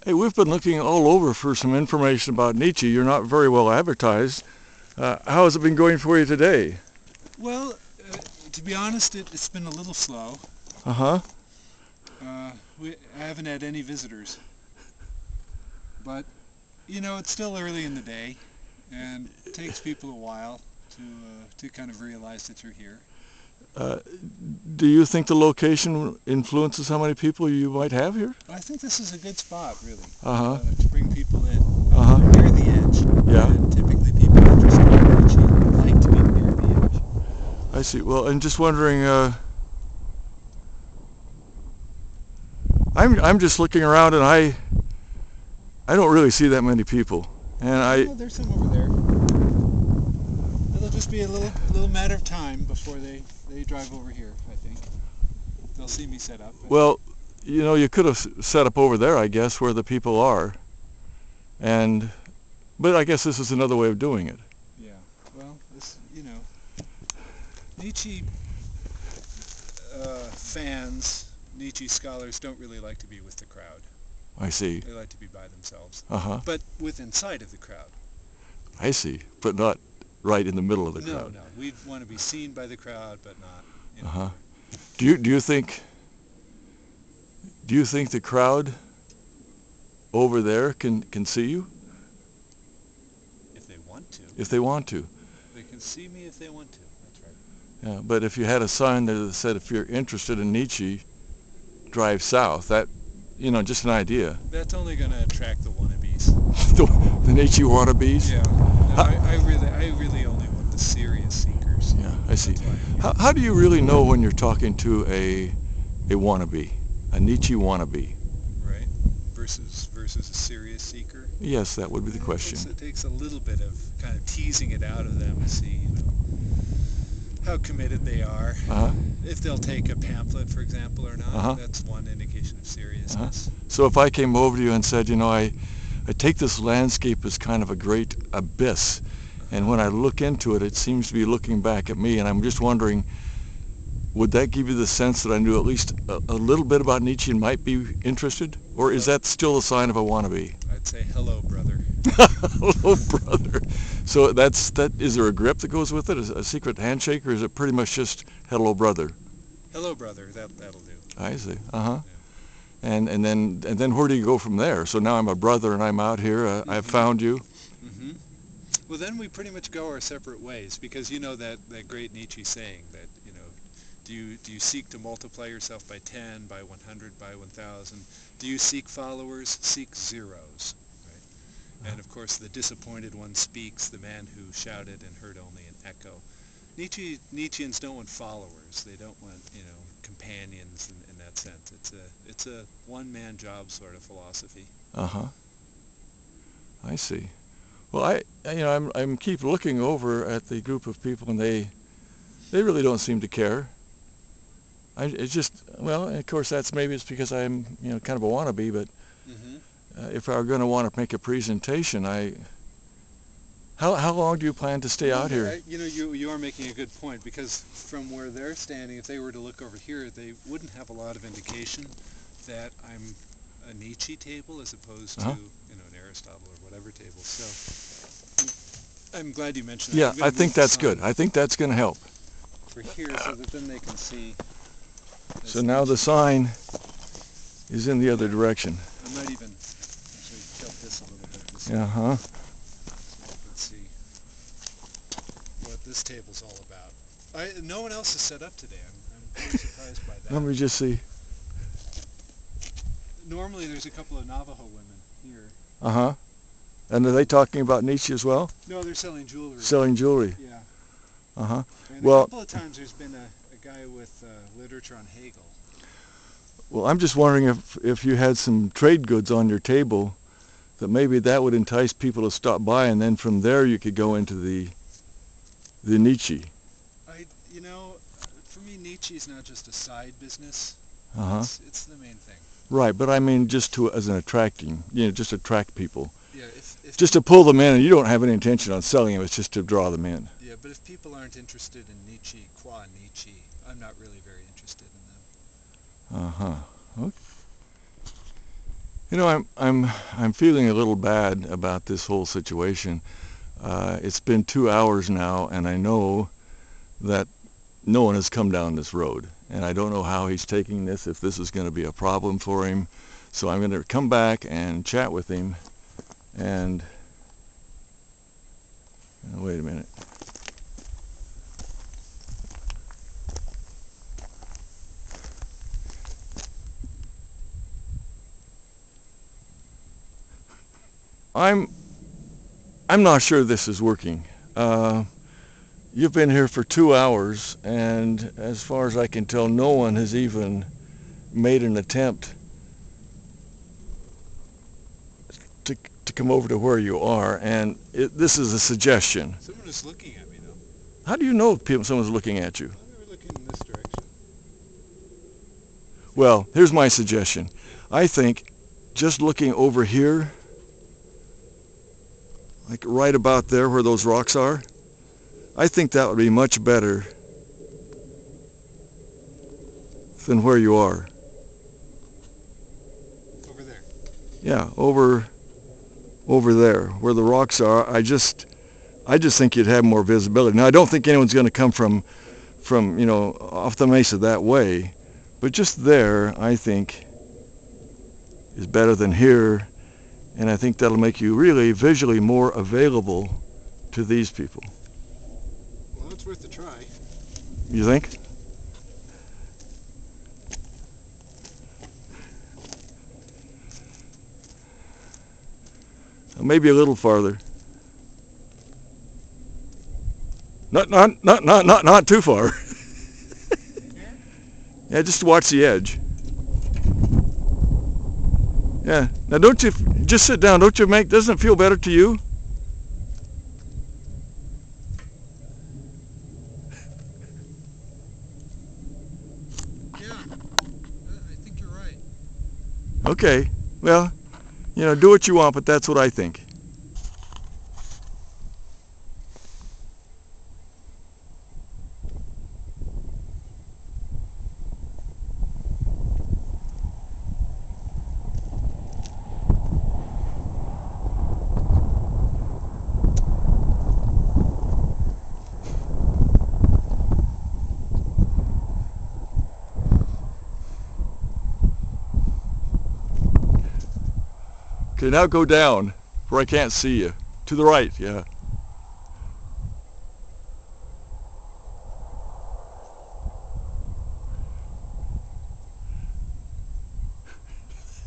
Hey, we've been looking all over for some information about Nietzsche. You're not very well advertised. How has it been going for you today? Well, to be honest, it's been a little slow. Uh-huh. I haven't had any visitors, but it's still early in the day, and it takes people a while to kind of realize that you're here. Uh, do you think the location influences how many people you might have here? I think this is a good spot, really, Uh-huh. to bring people in. Uh-huh. We're near the edge, Yeah. and typically people interested in Nietzsche like to be near the edge. I see. Well, I'm just wondering, I'm just looking around and I don't really see that many people. And Oh, there's some over there. It'll just be a little matter of time before they drive over here, I think. They'll see me set up. well, you could have set up over there, I guess, where the people are. But I guess this is another way of doing it. Yeah. Well, Nietzsche fans, Nietzsche scholars don't really like to be with the crowd. I see. They like to be by themselves. Uh-huh. But within sight of the crowd. I see. But not right in the middle of the No, crowd. no. We want to be seen by the crowd, but not. Uh-huh. Do you think the crowd over there can see you If they want to. if they want to? They can see me if they want to. That's right. Yeah, but if you had a sign there that said, if you're interested in Nietzsche, drive south, just an idea. That's only going to attract the wannabes. the Nietzsche wannabes? Yeah. No, I really only want the serious seekers. Yeah, I see. That's why I'm here. How do you really know when you're talking to a wannabe, a Nietzsche wannabe? Right? Versus a serious seeker. Yes, that would be the question. It takes a little bit of kind of teasing it out of them to see, how committed they are. Uh-huh. If they'll take a pamphlet, for example, or not. Uh-huh. That's one indication of seriousness. So if I came over to you and said, I take this landscape as kind of a great abyss, and when I look into it, it seems to be looking back at me, and I'm just wondering, would that give you the sense that I knew at least a little bit about Nietzsche and might be interested? Or is that still a sign of a wannabe? I'd say, hello, brother. Hello, brother. So is there a grip that goes with it, a secret handshake, or is it pretty much just hello, brother? Hello, brother. That'll do. I see. Uh-huh. And then where do you go from there? So now I'm a brother and I'm out here. I've found you. Mm-hmm. Well, then we pretty much go our separate ways, because that great Nietzsche saying that, do you seek to multiply yourself by 10, by 100, by 1,000? Do you seek followers? Seek zeros. Right? And of course, the disappointed one speaks, the man who shouted and heard only an echo. Nietzscheans don't want followers. They don't want, companions in that sense. It's a one-man job sort of philosophy. Uh-huh. I see. Well, I'm keep looking over at the group of people, and they really don't seem to care. It's just, well, of course it's because I'm, kind of a wannabe, but if I were going to want to make a presentation, how long do you plan to stay out here? You are making a good point, because from where they're standing, if they were to look over here, they wouldn't have a lot of indication that I'm a Nietzsche table as opposed to, an Aristotle or whatever table. So I'm glad you mentioned that. Yeah, I think that's good. I think that's going to help. For here, so that then they can see. So now the sign is in the other direction. I might even actually tilt this a little bit. Uh-huh. So you can see what this table's all about. No one else is set up today. I'm very surprised by that. Let me just see. Normally there's a couple of Navajo women here. Uh-huh. And are they talking about Nietzsche as well? No, they're selling jewelry. Selling jewelry. Yeah. Uh-huh. And Well, a couple of times there's been a guy with literature on Hegel. well, I'm just wondering if you had some trade goods on your table, that maybe that would entice people to stop by, and then from there you could go into the Nietzsche. For me, Nietzsche is not just a side business. Uh-huh. It's the main thing. Right, but I mean just as an attracting, just attract people. Yeah, Just to pull them in, and you don't have any intention on selling them, it's just to draw them in. Yeah, but if people aren't interested in Nietzsche, qua Nietzsche, I'm not really very interested in them. Uh-huh. Okay. You know, I'm feeling a little bad about this whole situation. It's been 2 hours now, and I know that no one has come down this road, and I don't know how he's taking this, if this is going to be a problem for him. So I'm going to come back and chat with him. And wait a minute. I'm not sure this is working. You've been here for 2 hours, and as far as I can tell, no one has even made an attempt to come over to where you are. And this is a suggestion. Someone is looking at me, though. How do you know someone's looking at you? Well, they were looking in this direction. Well, here's my suggestion. I think just looking over here, like right about there where those rocks are, I think that would be much better than where you are. Over there. Yeah, over there where the rocks are. I just think you'd have more visibility. Now, I don't think anyone's going to come from off the mesa that way, but just there, I think, is better than here, and I think that'll make you really visually more available to these people. Well, it's worth a try. You think? Maybe a little farther. Not too far. Yeah, just watch the edge. Yeah. Now, don't you just sit down? Doesn't it feel better to you? Yeah, I think you're right. Okay. Well, do what you want, but that's what I think. Okay, now go down where I can't see you. To the right, yeah.